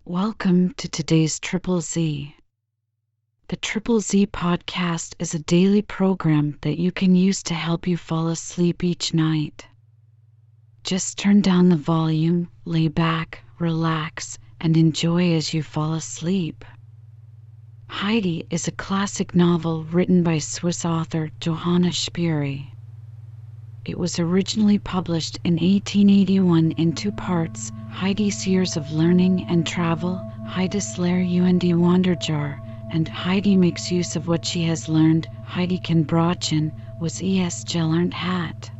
Welcome to today's Triple Z. The Triple Z podcast is a daily program that you can use to help you fall asleep each night. Just turn down the volume, lay back, relax, and enjoy as you fall asleep. Heidi is a classic novel written by Swiss author Johanna Spyri. It was originally published in 1881 in two parts: Heidi's Years of Learning and Travel, Heidi's Lehr und Wanderjahr, and Heidi Makes Use of What She Has Learned, Heidi Can Brauchen, was es gelernt hat.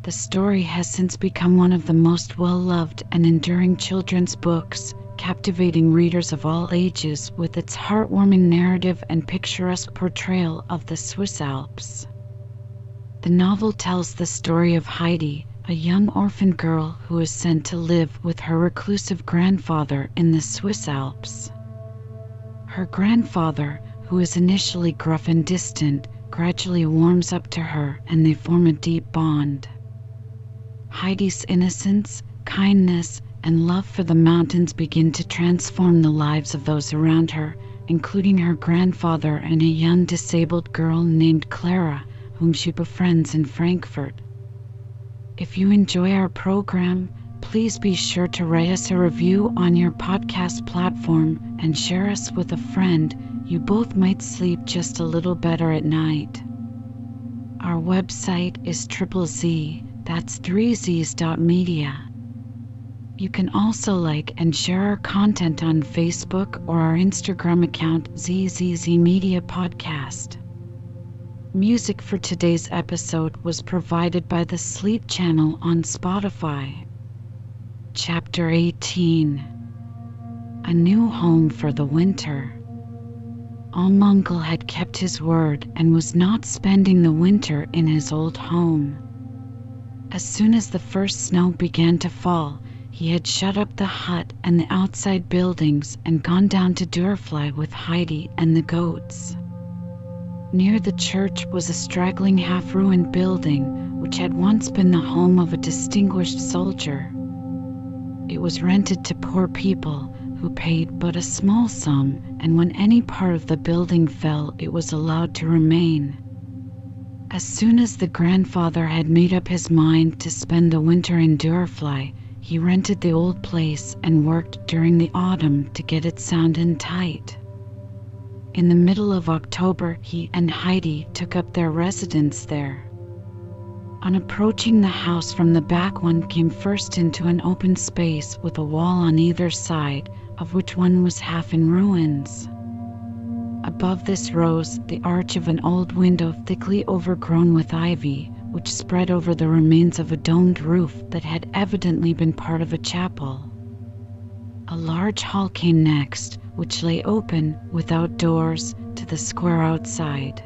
The story has since become one of the most well-loved and enduring children's books, captivating readers of all ages with its heartwarming narrative and picturesque portrayal of the Swiss Alps. The novel tells the story of Heidi, a young orphan girl who is sent to live with her reclusive grandfather in the Swiss Alps. Her grandfather, who is initially gruff and distant, gradually warms up to her and they form a deep bond. Heidi's innocence, kindness, and love for the mountains begin to transform the lives of those around her, including her grandfather and a young disabled girl named Clara, whom she befriends in Frankfurt. If you enjoy our program, please be sure to write us a review on your podcast platform and share us with a friend. You both might sleep just a little better at night. Our website is ZZZ, that's 3z's.media. You can also like and share our content on Facebook or our Instagram account ZZZ Media Podcast. Music for today's episode was provided by the Sleep channel on Spotify. Chapter 18: A New Home for the Winter. Almungal had kept his word and was not spending the winter in his old home. As soon as the first snow began to fall, he had shut up the hut and the outside buildings and gone down to Dörfli with Heidi and the goats. Near the church was a straggling half-ruined building, which had once been the home of a distinguished soldier. It was rented to poor people, who paid but a small sum, and when any part of the building fell, it was allowed to remain. As soon as the grandfather had made up his mind to spend the winter in Dörfli, he rented the old place and worked during the autumn to get it sound and tight. In the middle of October, he and Heidi took up their residence there. On approaching the house from the back, one came first into an open space with a wall on either side, of which one was half in ruins. Above this rose the arch of an old window thickly overgrown with ivy, which spread over the remains of a domed roof that had evidently been part of a chapel. A large hall came next, which lay open, without doors, to the square outside.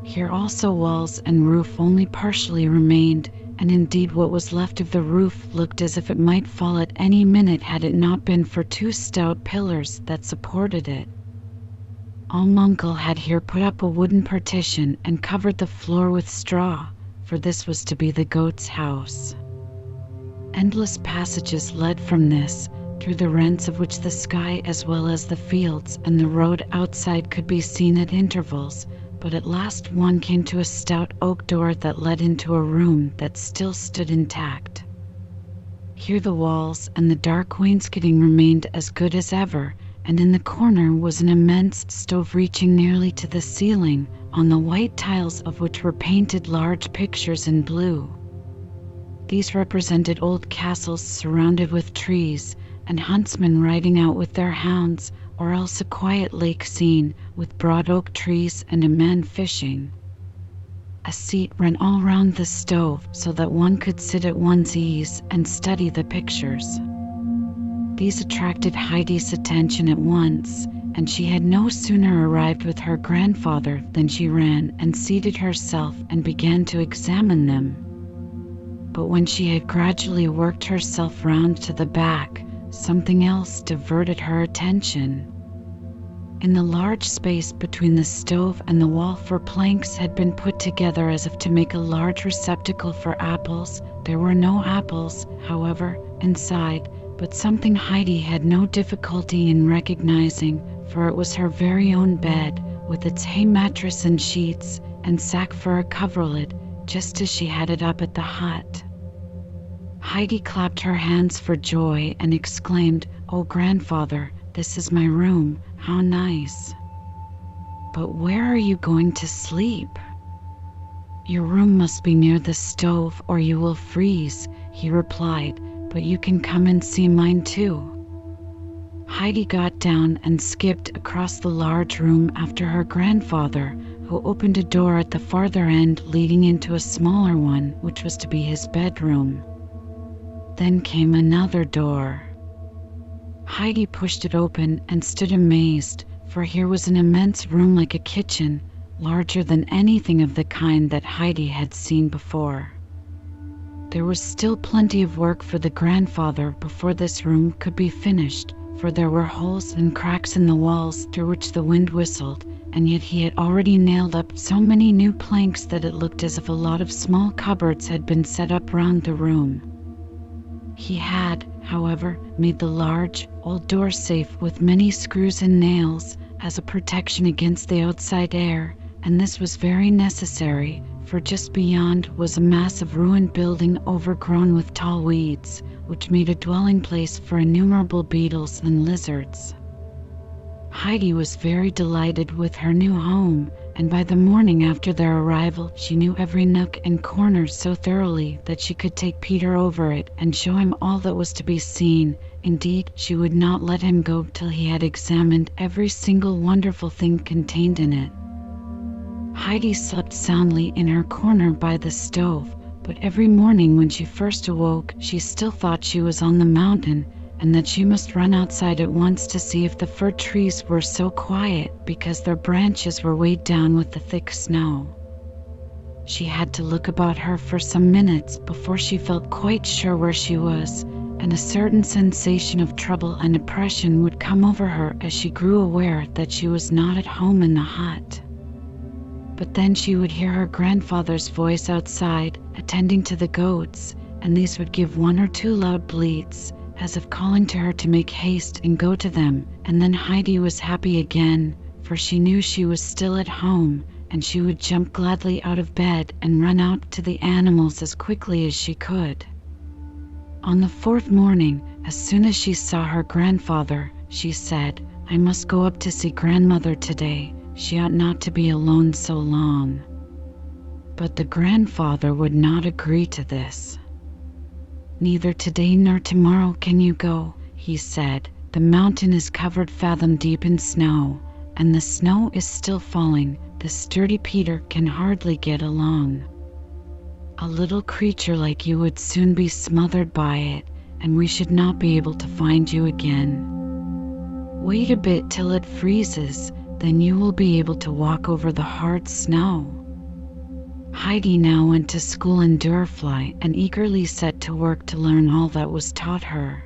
Here also walls and roof only partially remained, and indeed what was left of the roof looked as if it might fall at any minute had it not been for two stout pillars that supported it. Almungal had here put up a wooden partition and covered the floor with straw, for this was to be the goat's house. Endless passages led from this, through the rents of which the sky as well as the fields and the road outside could be seen at intervals, but at last one came to a stout oak door that led into a room that still stood intact. Here the walls and the dark wainscoting remained as good as ever, and in the corner was an immense stove reaching nearly to the ceiling, on the white tiles of which were painted large pictures in blue. These represented old castles surrounded with trees, and huntsmen riding out with their hounds, or else a quiet lake scene with broad oak trees and a man fishing. A seat ran all round the stove so that one could sit at one's ease and study the pictures. These attracted Heidi's attention at once, and she had no sooner arrived with her grandfather than she ran and seated herself and began to examine them. But when she had gradually worked herself round to the back, something else diverted her attention. In the large space between the stove and the wall, 4 planks had been put together as if to make a large receptacle for apples. There were no apples, however, inside, but something Heidi had no difficulty in recognizing, for it was her very own bed, with its hay mattress and sheets, and sack for a coverlid, just as she had it up at the hut. Heidi clapped her hands for joy and exclaimed, "Oh, grandfather, this is my room, how nice. But where are you going to sleep?" "Your room must be near the stove or you will freeze," he replied, "but you can come and see mine too." Heidi got down and skipped across the large room after her grandfather, who opened a door at the farther end leading into a smaller one, which was to be his bedroom. Then came another door. Heidi pushed it open and stood amazed, for here was an immense room like a kitchen, larger than anything of the kind that Heidi had seen before. There was still plenty of work for the grandfather before this room could be finished, for there were holes and cracks in the walls through which the wind whistled, and yet he had already nailed up so many new planks that it looked as if a lot of small cupboards had been set up round the room. He had, however, made the large, old door safe with many screws and nails as a protection against the outside air, and this was very necessary, for just beyond was a massive ruined building overgrown with tall weeds, which made a dwelling place for innumerable beetles and lizards. Heidi was very delighted with her new home, and by the morning after their arrival she knew every nook and corner so thoroughly that she could take Peter over it and show him all that was to be seen. Indeed, she would not let him go till he had examined every single wonderful thing contained in it. Heidi slept soundly in her corner by the stove, but every morning when she first awoke she still thought she was on the mountain, and that she must run outside at once to see if the fir trees were so quiet because their branches were weighed down with the thick snow. She had to look about her for some minutes before she felt quite sure where she was, and a certain sensation of trouble and oppression would come over her as she grew aware that she was not at home in the hut. But then she would hear her grandfather's voice outside, attending to the goats, and these would give one or two loud bleats, as if calling to her to make haste and go to them, and then Heidi was happy again, for she knew she was still at home, and she would jump gladly out of bed and run out to the animals as quickly as she could. On the fourth morning, as soon as she saw her grandfather, she said, "I must go up to see grandmother today. She ought not to be alone so long." But the grandfather would not agree to this. "Neither today nor tomorrow can you go," he said. "The mountain is covered fathom deep in snow, and the snow is still falling. The sturdy Peter can hardly get along. A little creature like you would soon be smothered by it, and we should not be able to find you again. Wait a bit till it freezes, then you will be able to walk over the hard snow." Heidi now went to school in Dürrfly and eagerly set to work to learn all that was taught her.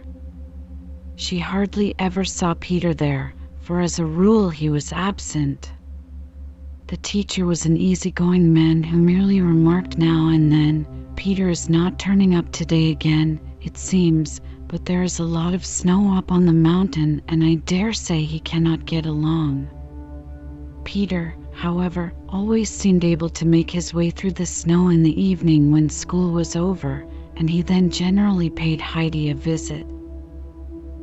She hardly ever saw Peter there, for as a rule he was absent. The teacher was an easygoing man who merely remarked now and then, "Peter is not turning up today again, it seems, but there is a lot of snow up on the mountain and I dare say he cannot get along." Peter, however, always seemed able to make his way through the snow in the evening when school was over, and he then generally paid Heidi a visit.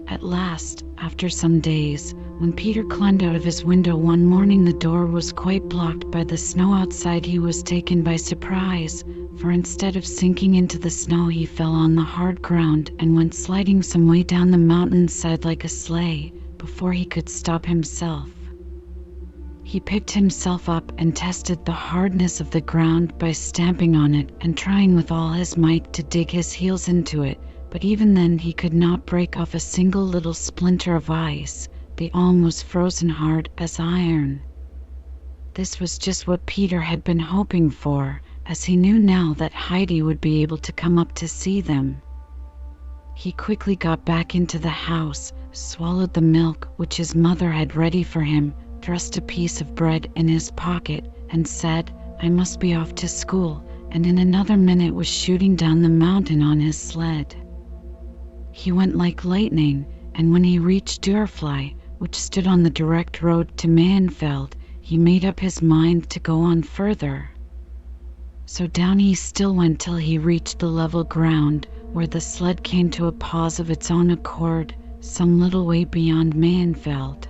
At last, after some days, when Peter climbed out of his window one morning, the door was quite blocked by the snow outside. He was taken by surprise, for instead of sinking into the snow he fell on the hard ground and went sliding some way down the mountainside like a sleigh, before he could stop himself. He picked himself up and tested the hardness of the ground by stamping on it and trying with all his might to dig his heels into it, but even then he could not break off a single little splinter of ice. The alm was frozen hard as iron. This was just what Peter had been hoping for, as he knew now that Heidi would be able to come up to see them. He quickly got back into the house, swallowed the milk which his mother had ready for him, thrust a piece of bread in his pocket, and said, "I must be off to school," and in another minute was shooting down the mountain on his sled. He went like lightning, and when he reached Dürrfly, which stood on the direct road to Mayenfeld, he made up his mind to go on further. So down he still went till he reached the level ground, where the sled came to a pause of its own accord, some little way beyond Mayenfeld.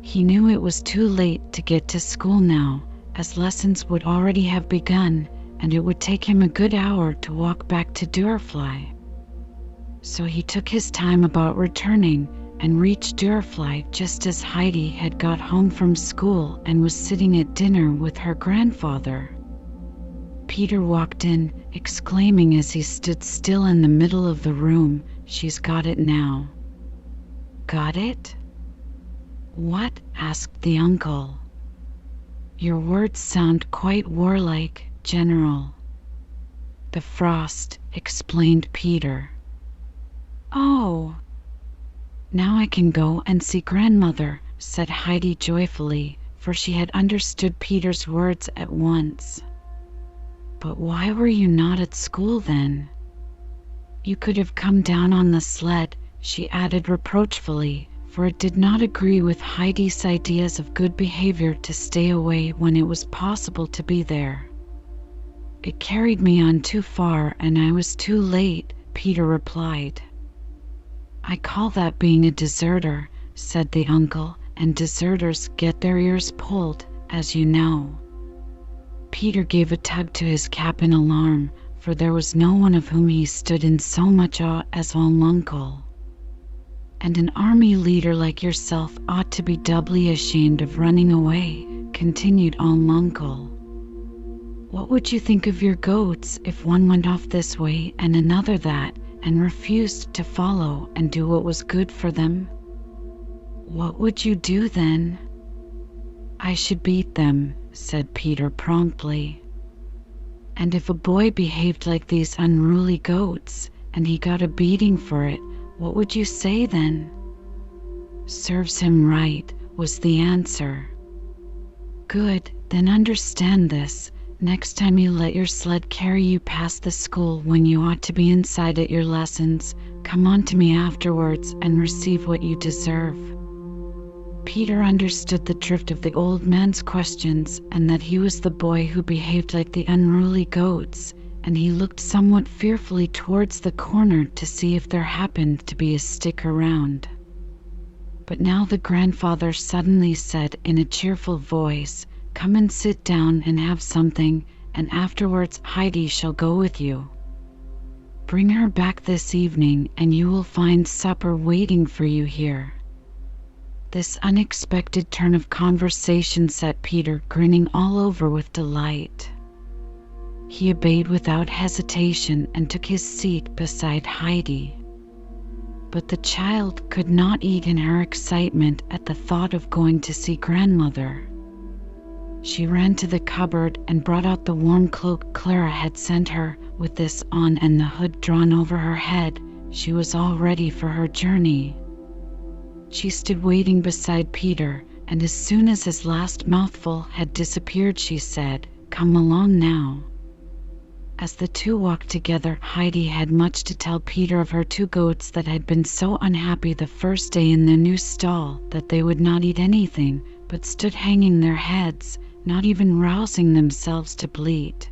He knew it was too late to get to school now, as lessons would already have begun, and it would take him a good hour to walk back to Dürrfly. So he took his time about returning, and reached Dürrfly just as Heidi had got home from school and was sitting at dinner with her grandfather. Peter walked in, exclaiming as he stood still in the middle of the room, "She's got it now." "Got it? What?" asked the uncle. "Your words sound quite warlike, General." "The frost," explained Peter. "Oh, now I can go and see grandmother," said Heidi joyfully, for she had understood Peter's words at once. "But why were you not at school then? You could have come down on the sled," she added reproachfully, for it did not agree with Heidi's ideas of good behavior to stay away when it was possible to be there. "It carried me on too far and I was too late," Peter replied. "I call that being a deserter," said the uncle, "and deserters get their ears pulled, as you know." Peter gave a tug to his cap in alarm, for there was no one of whom he stood in so much awe as Uncle. "And an army leader like yourself ought to be doubly ashamed of running away," continued Uncle. "What would you think of your goats if one went off this way and another that, and refused to follow and do what was good for them? What would you do then?" "I should beat them," said Peter promptly. "And if a boy behaved like these unruly goats, and he got a beating for it, what would you say then?" "Serves him right," was the answer. "Good, then understand this. Next time you let your sled carry you past the school when you ought to be inside at your lessons, come on to me afterwards and receive what you deserve." Peter understood the drift of the old man's questions, and that he was the boy who behaved like the unruly goats, and he looked somewhat fearfully towards the corner to see if there happened to be a stick around. But now the grandfather suddenly said in a cheerful voice, "Come and sit down and have something, and afterwards Heidi shall go with you. Bring her back this evening and you will find supper waiting for you here." This unexpected turn of conversation set Peter grinning all over with delight. He obeyed without hesitation and took his seat beside Heidi. But the child could not eat in her excitement at the thought of going to see grandmother. She ran to the cupboard and brought out the warm cloak Clara had sent her. With this on and the hood drawn over her head, she was all ready for her journey. She stood waiting beside Peter, and as soon as his last mouthful had disappeared, she said, "Come along now." As the two walked together, Heidi had much to tell Peter of her two goats that had been so unhappy the first day in the new stall that they would not eat anything, but stood hanging their heads, not even rousing themselves to bleat.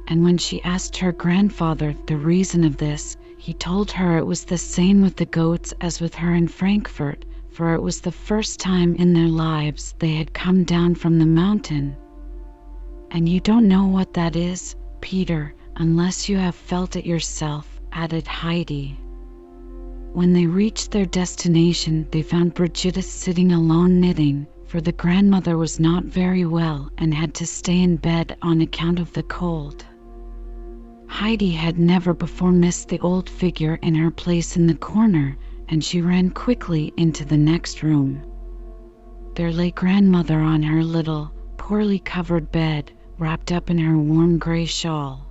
And when she asked her grandfather the reason of this, he told her it was the same with the goats as with her in Frankfurt, for it was the first time in their lives they had come down from the mountain. "And you don't know what that is, Peter, unless you have felt it yourself," added Heidi. When they reached their destination, they found Brigitta sitting alone knitting, for the grandmother was not very well and had to stay in bed on account of the cold. Heidi had never before missed the old figure in her place in the corner, and she ran quickly into the next room. There lay grandmother on her little, poorly covered bed, wrapped up in her warm gray shawl.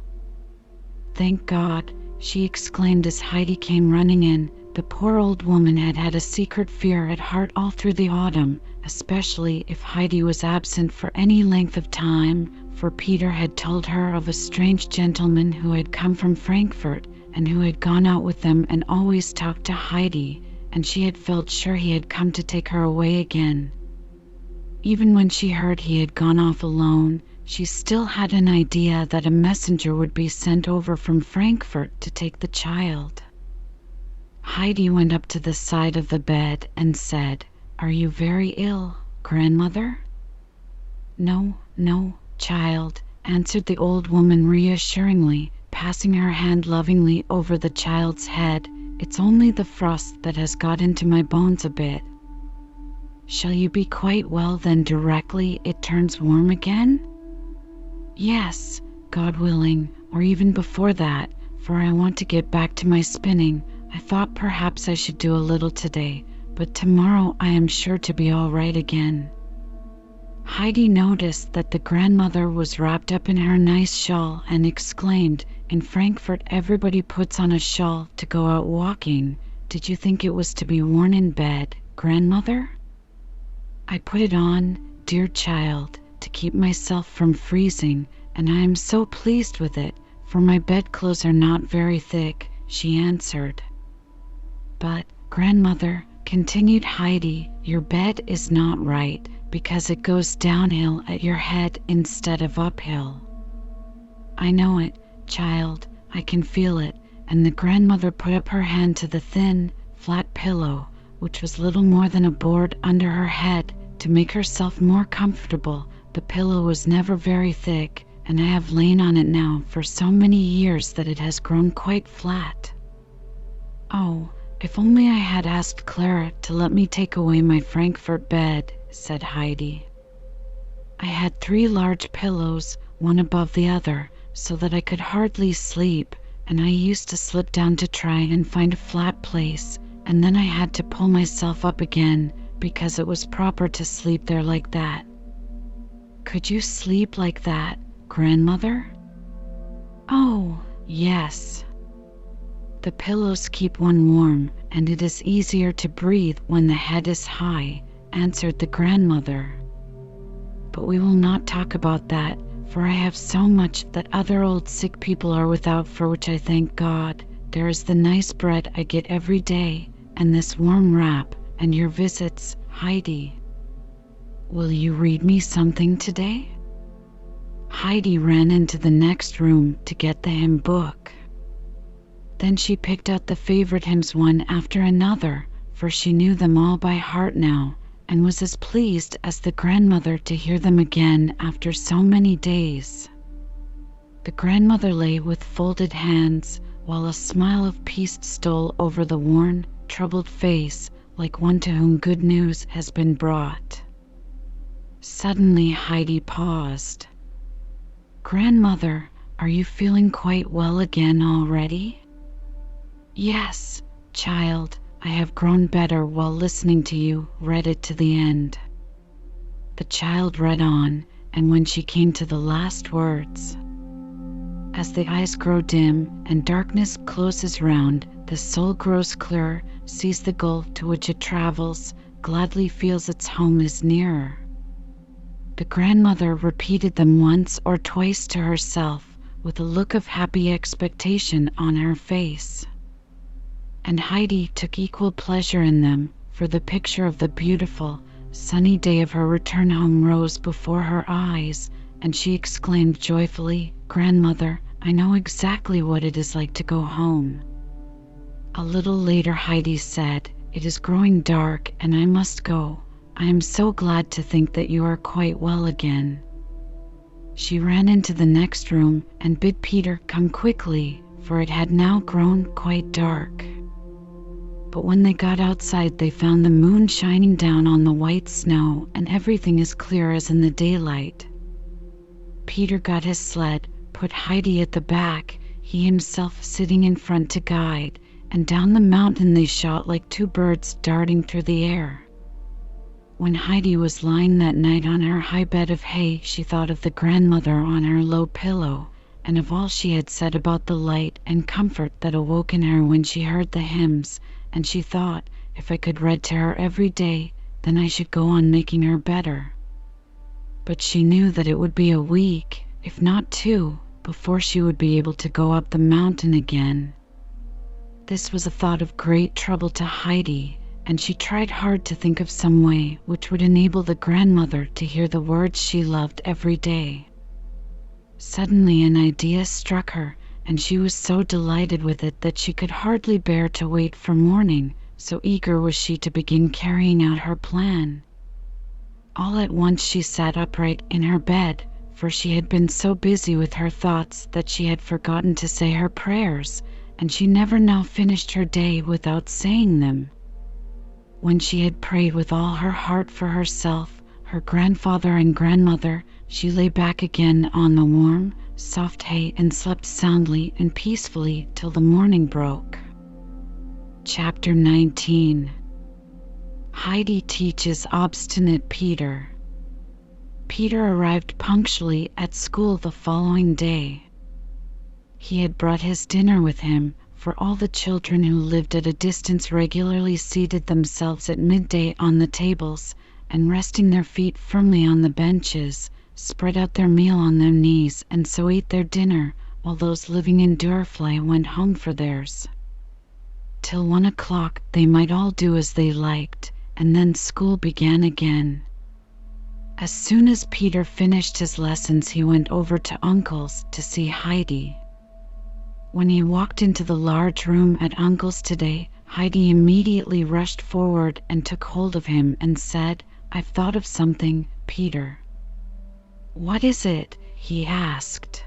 "Thank God!" she exclaimed as Heidi came running in. The poor old woman had had a secret fear at heart all through the autumn, especially if Heidi was absent for any length of time, for Peter had told her of a strange gentleman who had come from Frankfurt, and who had gone out with them and always talked to Heidi, and she had felt sure he had come to take her away again. Even when she heard he had gone off alone, she still had an idea that a messenger would be sent over from Frankfurt to take the child. Heidi went up to the side of the bed and said, "Are you very ill, grandmother?" "No, no, child," answered the old woman reassuringly, passing her hand lovingly over the child's head. "It's only the frost that has got into my bones a bit." "Shall you be quite well then directly it turns warm again?" "Yes, God willing, or even before that, for I want to get back to my spinning. I thought perhaps I should do a little today, but tomorrow I am sure to be all right again." Heidi noticed that the grandmother was wrapped up in her nice shawl and exclaimed, "In Frankfurt everybody puts on a shawl to go out walking. Did you think it was to be worn in bed, grandmother?" "I put it on, dear child, to keep myself from freezing, and I am so pleased with it, for my bedclothes are not very thick," she answered. "But, grandmother," continued Heidi, "your bed is not right, because it goes downhill at your head instead of uphill." "I know it, child, I can feel it," and the grandmother put up her hand to the thin, flat pillow, which was little more than a board under her head, to make herself more comfortable. "The pillow was never very thick, and I have lain on it now for so many years that it has grown quite flat." "Oh, if only I had asked Clara to let me take away my Frankfurt bed," said Heidi. "I had 3 large pillows, one above the other, so that I could hardly sleep, and I used to slip down to try and find a flat place, and then I had to pull myself up again, because it was proper to sleep there like that." "Could you sleep like that, grandmother?" "Oh, yes. The pillows keep one warm, and it is easier to breathe when the head is high," answered the grandmother. "But we will not talk about that, for I have so much that other old sick people are without, for which I thank God. There is the nice bread I get every day, and this warm wrap, and your visits, Heidi. Will you read me something today?" Heidi ran into the next room to get the hymn book. Then she picked out the favorite hymns one after another, for she knew them all by heart now, and was as pleased as the grandmother to hear them again after so many days. The grandmother lay with folded hands, while a smile of peace stole over the worn, troubled face, like one to whom good news has been brought. Suddenly Heidi paused. "Grandmother, are you feeling quite well again already?" "Yes, child, I have grown better while listening to you read it to the end." The child read on, and when she came to the last words, "As the eyes grow dim and darkness closes round, the soul grows clearer, sees the goal to which it travels, gladly feels its home is nearer." The grandmother repeated them once or twice to herself, with a look of happy expectation on her face. And Heidi took equal pleasure in them, for the picture of the beautiful, sunny day of her return home rose before her eyes, and she exclaimed joyfully, "Grandmother, I know exactly what it is like to go home." A little later Heidi said, "It is growing dark and I must go. I am so glad to think that you are quite well again." She ran into the next room and bid Peter come quickly, for it had now grown quite dark. But when they got outside they found the moon shining down on the white snow, and everything as clear as in the daylight. Peter got his sled, put Heidi at the back, he himself sitting in front to guide, and down the mountain they shot like 2 birds darting through the air. When Heidi was lying that night on her high bed of hay, she thought of the grandmother on her low pillow, and of all she had said about the light and comfort that awoke in her when she heard the hymns, and she thought, if I could read to her every day, then I should go on making her better. But she knew that it would be a week, if not 2, before she would be able to go up the mountain again. This was a thought of great trouble to Heidi, and she tried hard to think of some way which would enable the grandmother to hear the words she loved every day. Suddenly an idea struck her, and she was so delighted with it that she could hardly bear to wait for morning, so eager was she to begin carrying out her plan. All at once she sat upright in her bed, for she had been so busy with her thoughts that she had forgotten to say her prayers, and she never now finished her day without saying them. When she had prayed with all her heart for herself, her grandfather and grandmother, she lay back again on the warm, soft hay and slept soundly and peacefully till the morning broke. Chapter 19. Heidi teaches obstinate Peter. Peter arrived punctually at school the following day. He had brought his dinner with him, for all the children who lived at a distance regularly seated themselves at midday on the tables, and resting their feet firmly on the benches, spread out their meal on their knees, and so ate their dinner, while those living in Durfley went home for theirs. Till 1 o'clock they might all do as they liked, and then school began again. As soon as Peter finished his lessons, he went over to Uncle's to see Heidi. When he walked into the large room at Uncle's today, Heidi immediately rushed forward and took hold of him and said, "I've thought of something, Peter." "What is it?" he asked.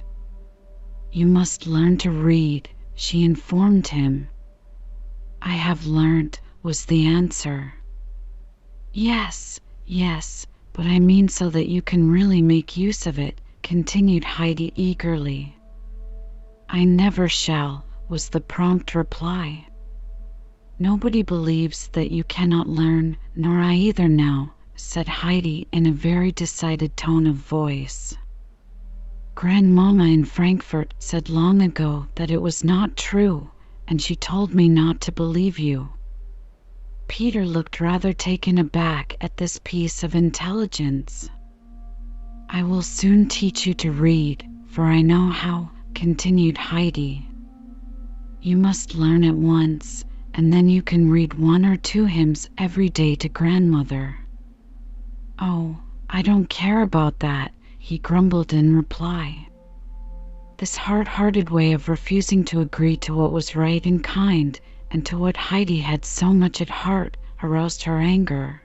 "You must learn to read," she informed him. "I have learnt," was the answer. Yes, but I mean so that you can really make use of it," continued Heidi eagerly. "I never shall," was the prompt reply. "Nobody believes that you cannot learn, nor I either now," said Heidi in a very decided tone of voice. "Grandmama in Frankfurt said long ago that it was not true, and she told me not to believe you." Peter looked rather taken aback at this piece of intelligence. "I will soon teach you to read, for I know how," continued Heidi. "You must learn at once, and then you can read 1 or 2 hymns every day to grandmother." "Oh, I don't care about that," he grumbled in reply. This hard-hearted way of refusing to agree to what was right and kind, and to what Heidi had so much at heart, aroused her anger.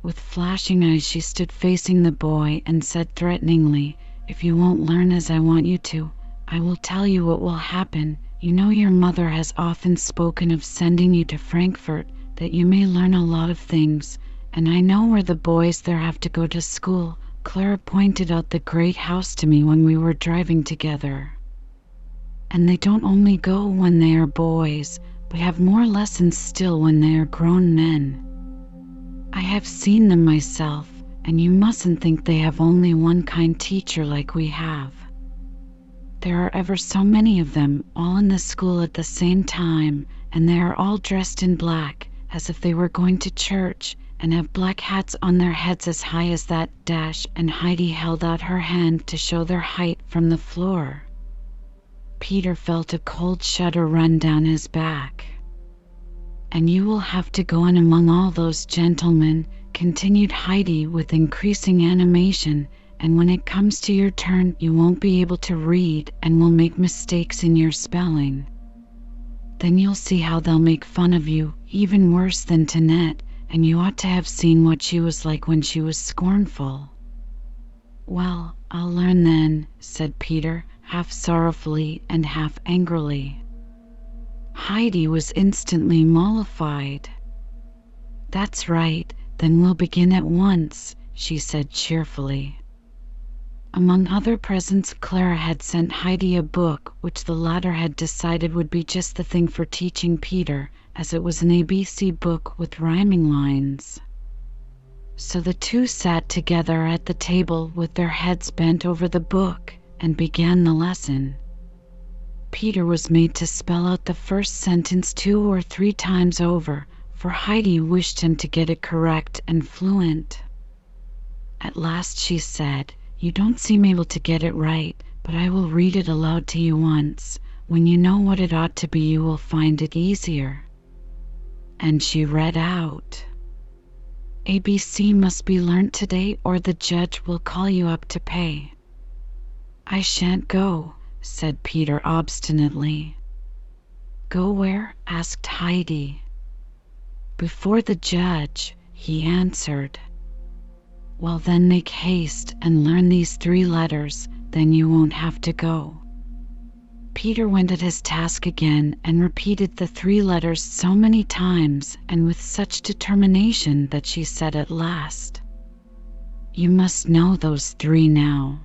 With flashing eyes she stood facing the boy and said threateningly, "If you won't learn as I want you to, I will tell you what will happen. You know your mother has often spoken of sending you to Frankfurt, that you may learn a lot of things, and I know where the boys there have to go to school. Clara pointed out the great house to me when we were driving together. And they don't only go when they are boys, but have more lessons still when they are grown men. I have seen them myself, and you mustn't think they have only one kind teacher like we have. There are ever so many of them, all in the school at the same time, and they are all dressed in black, as if they were going to church, and have black hats on their heads as high as that dash," and Heidi held out her hand to show their height from the floor. Peter felt a cold shudder run down his back. "And you will have to go in among all those gentlemen," continued Heidi with increasing animation, "and when it comes to your turn you won't be able to read and will make mistakes in your spelling. Then you'll see how they'll make fun of you, even worse than Tinette, and you ought to have seen what she was like when she was scornful." "Well, I'll learn then," said Peter, half sorrowfully and half angrily. Heidi was instantly mollified. "That's right, then we'll begin at once," she said cheerfully. Among other presents, Clara had sent Heidi a book which the latter had decided would be just the thing for teaching Peter, as it was an ABC book with rhyming lines. So the two sat together at the table with their heads bent over the book and began the lesson. Peter was made to spell out the first sentence 2 or 3 times over, for Heidi wished him to get it correct and fluent. At last she said, "You don't seem able to get it right, but I will read it aloud to you once. When you know what it ought to be, you will find it easier." And she read out, "ABC must be learnt today or the judge will call you up to pay." "I shan't go," said Peter obstinately. "Go where?" asked Heidi. "Before the judge," he answered. "Well, then make haste and learn these 3 letters, then you won't have to go." Peter went at his task again and repeated the 3 letters so many times and with such determination that she said at last, "You must know those 3 now."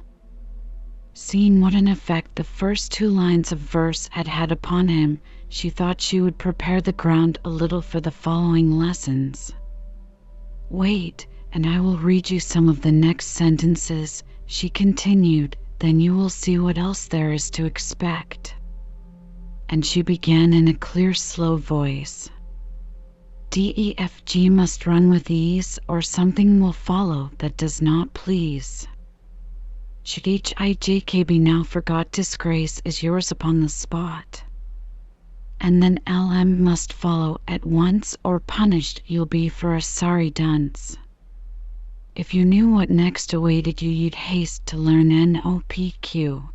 Seeing what an effect the first 2 lines of verse had had upon him, she thought she would prepare the ground a little for the following lessons. "Wait, and I will read you some of the next sentences," she continued, "then you will see what else there is to expect." And she began in a clear, slow voice. "DEFG must run with ease, or something will follow that does not please. Should HIJK be now forgot, disgrace is yours upon the spot. And then LM must follow at once, or punished you'll be for a sorry dunce. If you knew what next awaited you, you'd haste to learn NOPQ.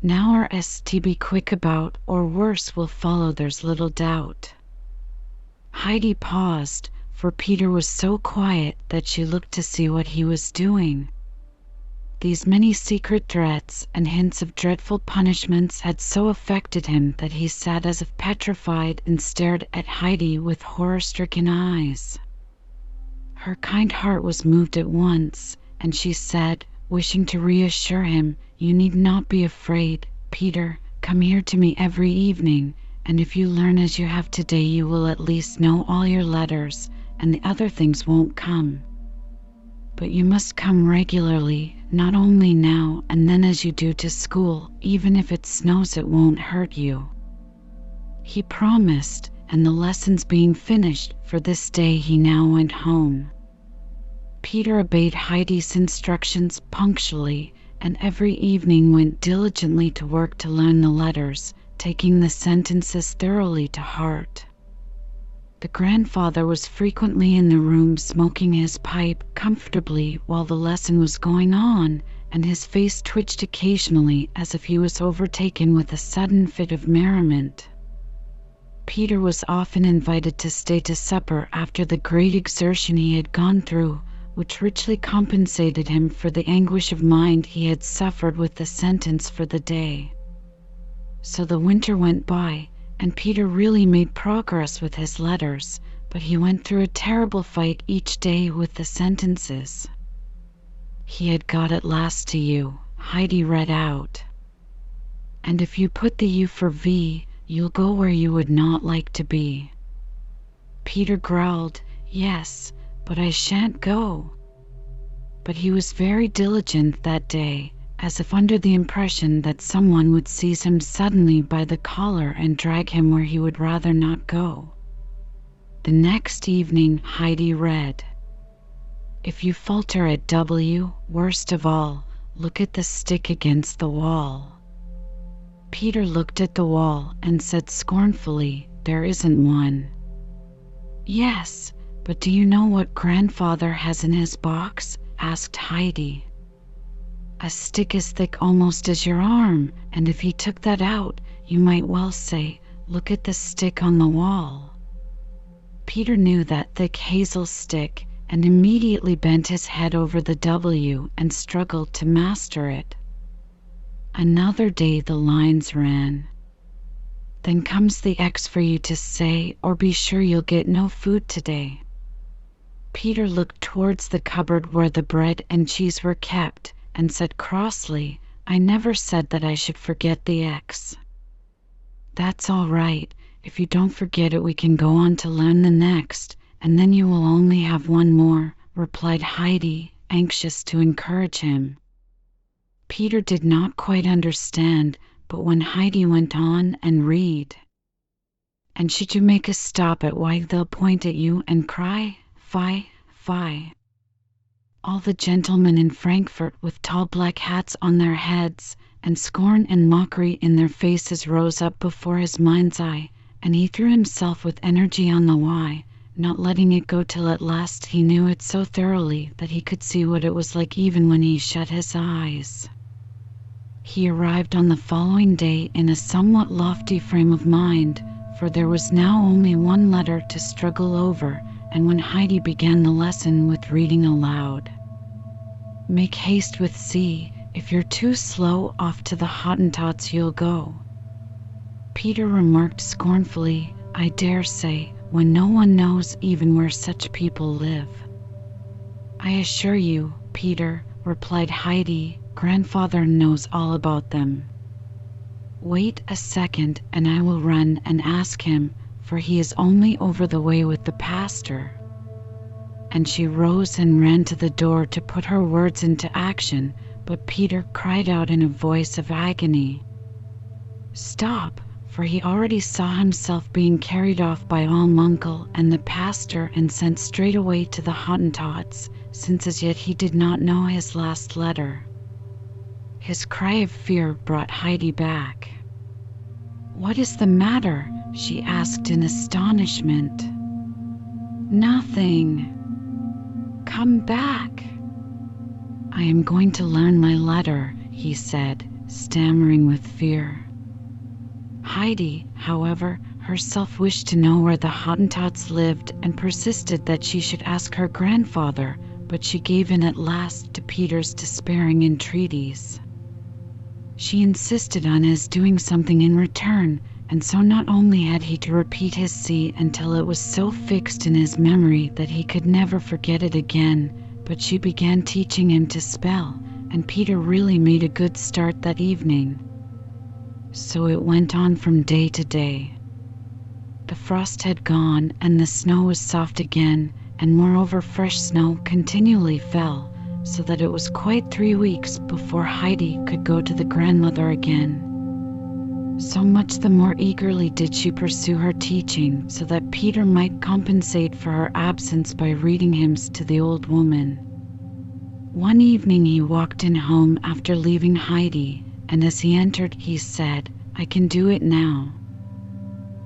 Now our ST be quick about, or worse will follow, there's little doubt." Heidi paused, for Peter was so quiet that she looked to see what he was doing. These many secret threats and hints of dreadful punishments had so affected him that he sat as if petrified and stared at Heidi with horror-stricken eyes. Her kind heart was moved at once, and she said, wishing to reassure him, "You need not be afraid, Peter. Come here to me every evening, and if you learn as you have today, you will at least know all your letters, and the other things won't come. But you must come regularly, not only now and then as you do to school. Even if it snows, it won't hurt you." He promised, and the lessons being finished for this day, he now went home. Peter obeyed Heidi's instructions punctually, and every evening went diligently to work to learn the letters, taking the sentences thoroughly to heart. The grandfather was frequently in the room smoking his pipe comfortably while the lesson was going on, and his face twitched occasionally as if he was overtaken with a sudden fit of merriment. Peter was often invited to stay to supper after the great exertion he had gone through, which richly compensated him for the anguish of mind he had suffered with the sentence for the day. So the winter went by, and Peter really made progress with his letters, but he went through a terrible fight each day with the sentences. He had got at last to you. Heidi read out, "And if you put the U for V, you'll go where you would not like to be." Peter growled, "Yes, but I shan't go." But he was very diligent that day, as if under the impression that someone would seize him suddenly by the collar and drag him where he would rather not go. The next evening Heidi read, "If you falter at W, worst of all, look at the stick against the wall." Peter looked at the wall and said scornfully, "There isn't one." "Yes, but do you know what grandfather has in his box?" asked Heidi. "A stick as thick almost as your arm, and if he took that out, you might well say, 'Look at the stick on the wall.'" Peter knew that thick hazel stick, and immediately bent his head over the W and struggled to master it. Another day the lines ran, "Then comes the X for you to say, or be sure you'll get no food today." Peter looked towards the cupboard where the bread and cheese were kept, and said crossly, "I never said that I should forget the X." "That's all right. If you don't forget it, we can go on to learn the next, and then you will only have one more," replied Heidi, anxious to encourage him. Peter did not quite understand, but when Heidi went on and read, "And should you make a stop at Y, they'll point at you and cry, 'Fie, fie.'" All the gentlemen in Frankfurt with tall black hats on their heads, and scorn and mockery in their faces rose up before his mind's eye, and he threw himself with energy on the why, not letting it go till at last he knew it so thoroughly that he could see what it was like even when he shut his eyes. He arrived on the following day in a somewhat lofty frame of mind, for there was now only one letter to struggle over, and when Heidi began the lesson with reading aloud. "Make haste with C. If you're too slow, off to the Hottentots you'll go." Peter remarked scornfully, "I dare say, when no one knows even where such people live." "I assure you, Peter," replied Heidi, "grandfather knows all about them." "Wait a second and I will run and ask him, for he is only over the way with the pastor." And she rose and ran to the door to put her words into action, but Peter cried out in a voice of agony, "Stop!" for he already saw himself being carried off by Almunkel and the pastor and sent straight away to the Hottentots, since as yet he did not know his last letter. His cry of fear brought Heidi back. "What is the matter?" she asked in astonishment. "Nothing. Come back." "I am going to learn my letter," he said, stammering with fear. Heidi, however, herself wished to know where the Hottentots lived and persisted that she should ask her grandfather, but she gave in at last to Peter's despairing entreaties. She insisted on his doing something in return, and so not only had he to repeat his C until it was so fixed in his memory that he could never forget it again, but she began teaching him to spell, and Peter really made a good start that evening. So it went on from day to day. The frost had gone and the snow was soft again, and moreover fresh snow continually fell, so that it was quite 3 weeks before Heidi could go to the grandmother again. So much the more eagerly did she pursue her teaching, so that Peter might compensate for her absence by reading hymns to the old woman. One evening he walked in home after leaving Heidi, and as he entered he said, "I can do it now."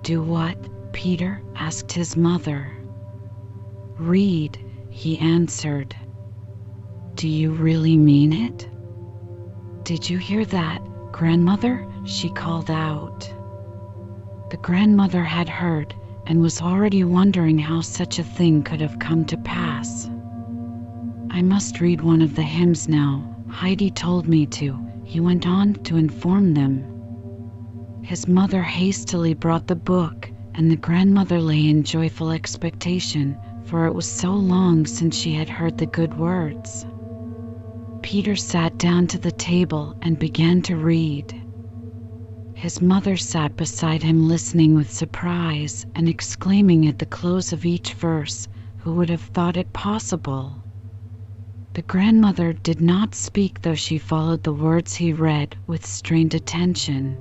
"Do what?" Peter asked his mother. "Read," he answered. "Do you really mean it?" "Did you hear that, grandmother?" she called out. The grandmother had heard, and was already wondering how such a thing could have come to pass. "I must read one of the hymns now. Heidi told me to," he went on to inform them. His mother hastily brought the book, and the grandmother lay in joyful expectation, for it was so long since she had heard the good words. Peter sat down to the table and began to read. His mother sat beside him listening with surprise and exclaiming at the close of each verse, "Who would have thought it possible?" The grandmother did not speak, though she followed the words he read with strained attention.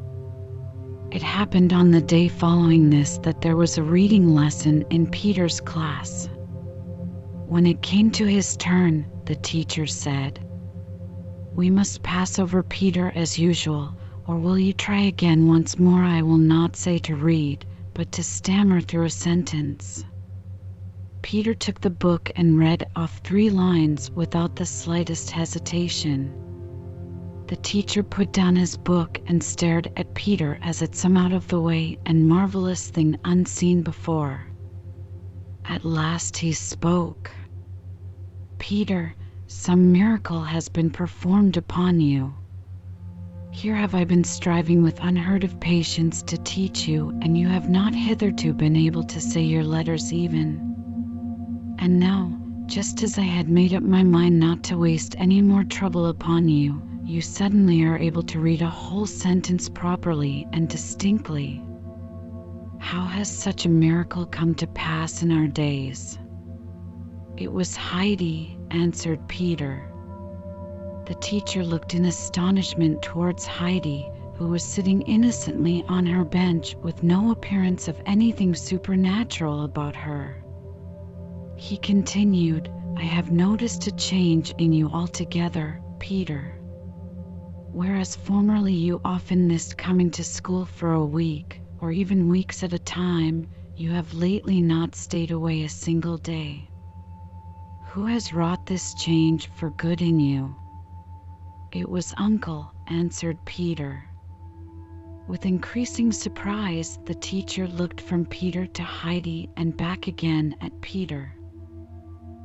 It happened on the day following this that there was a reading lesson in Peter's class. When it came to his turn, the teacher said, "We must pass over Peter as usual, or will you try again once more? I will not say to read, but to stammer through a sentence." Peter took the book and read off 3 lines without the slightest hesitation. The teacher put down his book and stared at Peter as at some out-of-the-way and marvelous thing unseen before. At last he spoke. "Peter, some miracle has been performed upon you. Here have I been striving with unheard-of patience to teach you, and you have not hitherto been able to say your letters even. And now, just as I had made up my mind not to waste any more trouble upon you, you suddenly are able to read a whole sentence properly and distinctly. How has such a miracle come to pass in our days?" "It was Heidi," answered Peter. The teacher looked in astonishment towards Heidi, who was sitting innocently on her bench with no appearance of anything supernatural about her. He continued, I have noticed a change in you altogether, Peter. Whereas formerly you often missed coming to school for a week, or even weeks at a time, you have lately not stayed away a single day. Who has wrought this change for good in you? It was Uncle, answered Peter. With increasing surprise, the teacher looked from Peter to Heidi and back again at Peter.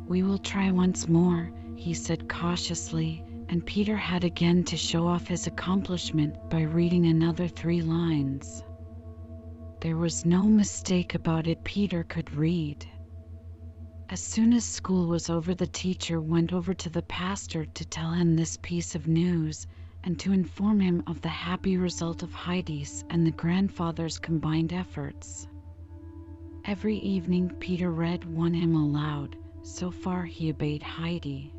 We will try once more, he said cautiously, and Peter had again to show off his accomplishment by reading another 3 lines. There was no mistake about it, Peter could read. As soon as school was over, the teacher went over to the pastor to tell him this piece of news and to inform him of the happy result of Heidi's and the grandfather's combined efforts. Every evening Peter read one hymn aloud. So far he obeyed Heidi.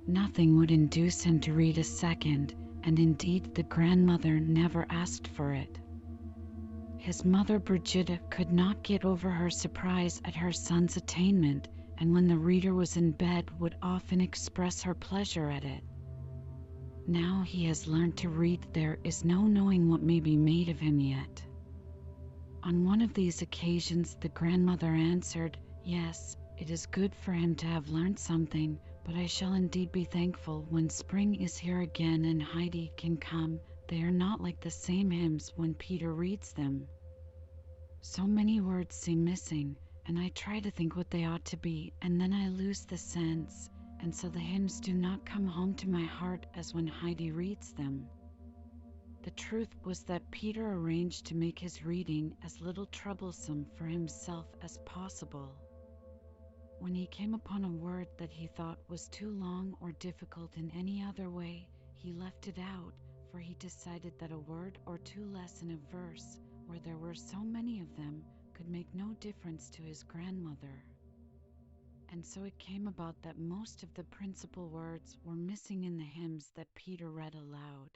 Nothing would induce him to read a second, and indeed the grandmother never asked for it. His mother Brigitta could not get over her surprise at her son's attainment, and when the reader was in bed would often express her pleasure at it. Now he has learned to read, there is no knowing what may be made of him yet. On one of these occasions the grandmother answered, "Yes, it is good for him to have learned something, but I shall indeed be thankful when spring is here again and Heidi can come. They are not like the same hymns when Peter reads them. So many words seem missing, and I try to think what they ought to be, and then I lose the sense, and so the hymns do not come home to my heart as when Heidi reads them." The truth was that Peter arranged to make his reading as little troublesome for himself as possible. When he came upon a word that he thought was too long or difficult in any other way, he left it out, for he decided that a word or two less in a verse, where there were so many of them, could make no difference to his grandmother. And so it came about that most of the principal words were missing in the hymns that Peter read aloud.